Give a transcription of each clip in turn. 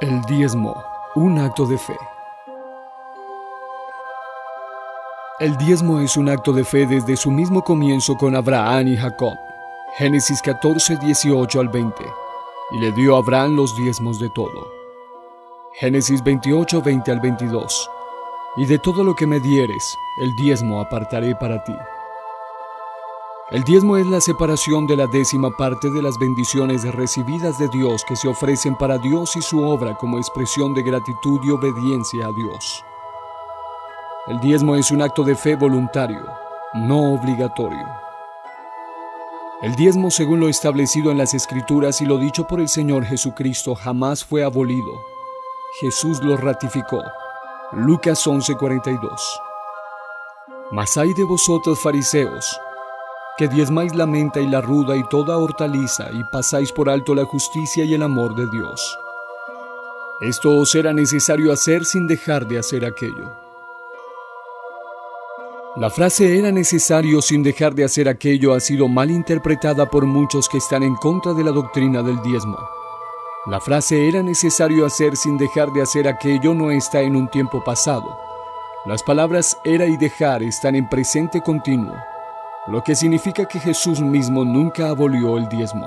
El diezmo, un acto de fe. El diezmo es un acto de fe desde su mismo comienzo con Abraham y Jacob. Génesis 14, 18 al 20. Y le dio a Abraham los diezmos de todo. Génesis 28, 20 al 22. Y de todo lo que me dieres, el diezmo apartaré para ti. El diezmo es la separación de la 10ª parte de las bendiciones recibidas de Dios que se ofrecen para Dios y su obra como expresión de gratitud y obediencia a Dios. El diezmo es un acto de fe voluntario, no obligatorio. El diezmo, según lo establecido en las Escrituras y lo dicho por el Señor Jesucristo, jamás fue abolido. Jesús lo ratificó. Lucas 11:42. Mas ay de vosotros, fariseos, que diezmáis la menta y la ruda y toda hortaliza, y pasáis por alto la justicia y el amor de Dios. Esto os era necesario hacer sin dejar de hacer aquello. La frase "era necesario sin dejar de hacer aquello" ha sido mal interpretada por muchos que están en contra de la doctrina del diezmo. La frase "era necesario hacer sin dejar de hacer aquello" no está en un tiempo pasado. Las palabras "era" y "dejar" están en presente continuo, lo que significa que Jesús mismo nunca abolió el diezmo.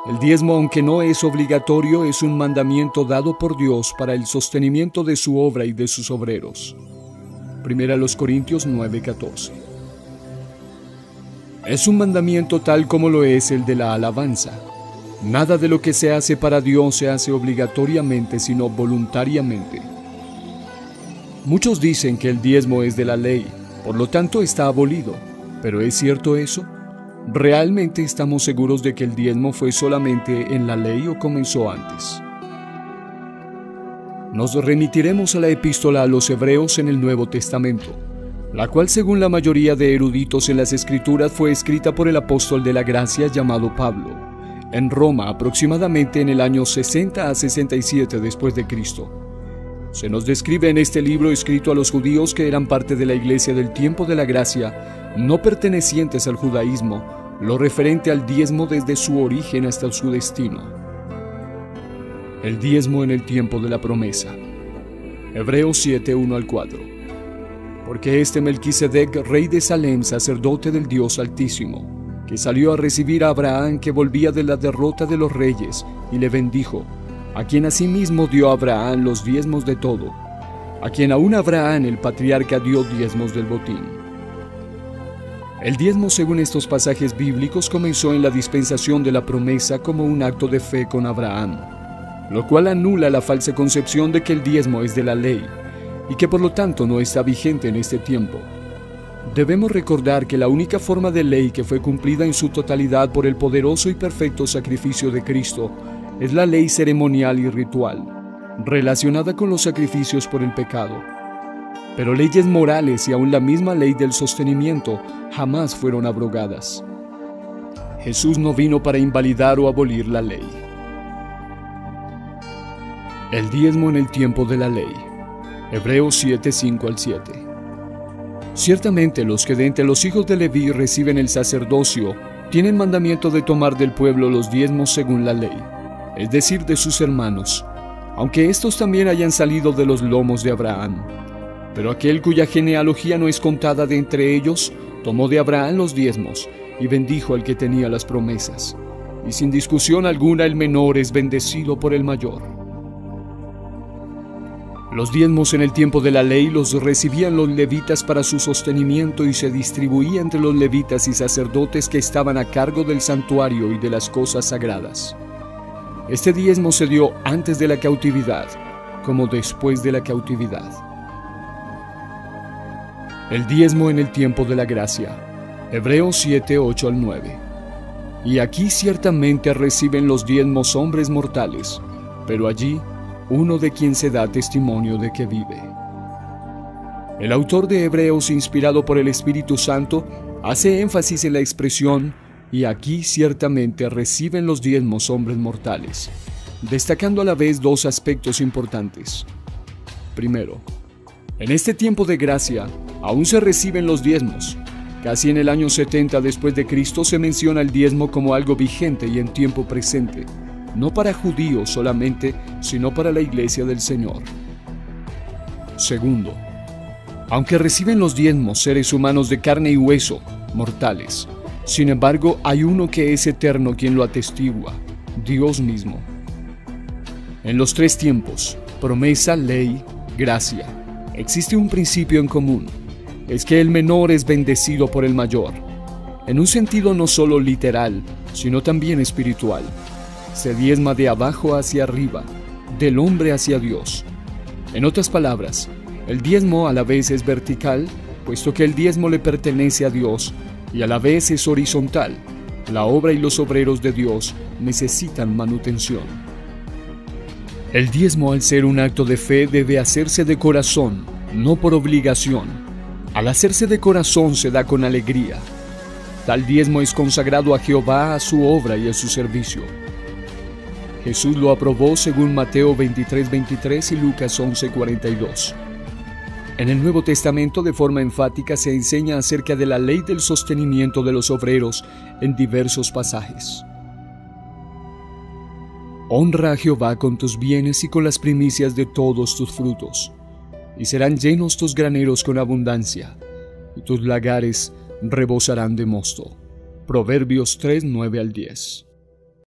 El diezmo, aunque no es obligatorio, es un mandamiento dado por Dios para el sostenimiento de su obra y de sus obreros. 1 Corintios 9:14. Es un mandamiento tal como lo es el de la alabanza. Nada de lo que se hace para Dios se hace obligatoriamente, sino voluntariamente. Muchos dicen que el diezmo es de la ley, por lo tanto está abolido. ¿Pero es cierto eso? ¿Realmente estamos seguros de que el diezmo fue solamente en la ley o comenzó antes? Nos remitiremos a la epístola a los Hebreos en el Nuevo Testamento, la cual, según la mayoría de eruditos en las Escrituras, fue escrita por el apóstol de la gracia llamado Pablo, en Roma aproximadamente en el año 60 a 67 después de Cristo. Se nos describe en este libro escrito a los judíos que eran parte de la iglesia del tiempo de la gracia, no pertenecientes al judaísmo, lo referente al diezmo desde su origen hasta su destino. El diezmo en el tiempo de la promesa. Hebreos 7, 1 al 4. Porque este Melquisedec, rey de Salem, sacerdote del Dios Altísimo, que salió a recibir a Abraham que volvía de la derrota de los reyes, y le bendijo, a quien asimismo dio a Abraham los diezmos de todo, a quien aún Abraham el patriarca dio diezmos del botín. El diezmo, según estos pasajes bíblicos, comenzó en la dispensación de la promesa como un acto de fe con Abraham, lo cual anula la falsa concepción de que el diezmo es de la ley, y que por lo tanto no está vigente en este tiempo. Debemos recordar que la única forma de ley que fue cumplida en su totalidad por el poderoso y perfecto sacrificio de Cristo es la ley ceremonial y ritual, relacionada con los sacrificios por el pecado. Pero leyes morales y aún la misma ley del sostenimiento jamás fueron abrogadas. Jesús no vino para invalidar o abolir la ley. El diezmo en el tiempo de la ley. Hebreos 7, 5 al 7. Ciertamente los que de entre los hijos de Leví reciben el sacerdocio tienen mandamiento de tomar del pueblo los diezmos según la ley, es decir, de sus hermanos, aunque estos también hayan salido de los lomos de Abraham. Pero aquel cuya genealogía no es contada de entre ellos, tomó de Abraham los diezmos y bendijo al que tenía las promesas. Y sin discusión alguna el menor es bendecido por el mayor. Los diezmos en el tiempo de la ley los recibían los levitas para su sostenimiento y se distribuía entre los levitas y sacerdotes que estaban a cargo del santuario y de las cosas sagradas. Este diezmo se dio antes de la cautividad, como después de la cautividad. El diezmo en el tiempo de la gracia. Hebreos 7, 8 al 9. Y aquí ciertamente reciben los diezmos hombres mortales, pero allí uno de quien se da testimonio de que vive. El autor de Hebreos, inspirado por el Espíritu Santo, hace énfasis en la expresión "y aquí ciertamente reciben los diezmos hombres mortales", destacando a la vez dos aspectos importantes. Primero, en este tiempo de gracia aún se reciben los diezmos. Casi en el año 70 después de Cristo se menciona el diezmo como algo vigente y en tiempo presente, no para judíos solamente, sino para la iglesia del Señor. Segundo, aunque reciben los diezmos seres humanos de carne y hueso, mortales, sin embargo hay uno que es eterno quien lo atestigua, Dios mismo. En los tres tiempos, promesa, ley, gracia, existe un principio en común, es que el menor es bendecido por el mayor, en un sentido no solo literal, sino también espiritual. Se diezma de abajo hacia arriba, del hombre hacia Dios. En otras palabras, el diezmo a la vez es vertical, puesto que el diezmo le pertenece a Dios, y a la vez es horizontal. La obra y los obreros de Dios necesitan manutención. El diezmo, al ser un acto de fe, debe hacerse de corazón, no por obligación. Al hacerse de corazón se da con alegría. Tal diezmo es consagrado a Jehová, a su obra y a su servicio. Jesús lo aprobó según Mateo 23:23 y Lucas 11:42. En el Nuevo Testamento, de forma enfática, se enseña acerca de la ley del sostenimiento de los obreros en diversos pasajes. Honra a Jehová con tus bienes y con las primicias de todos tus frutos, y serán llenos tus graneros con abundancia, y tus lagares rebosarán de mosto. Proverbios 3:9-10.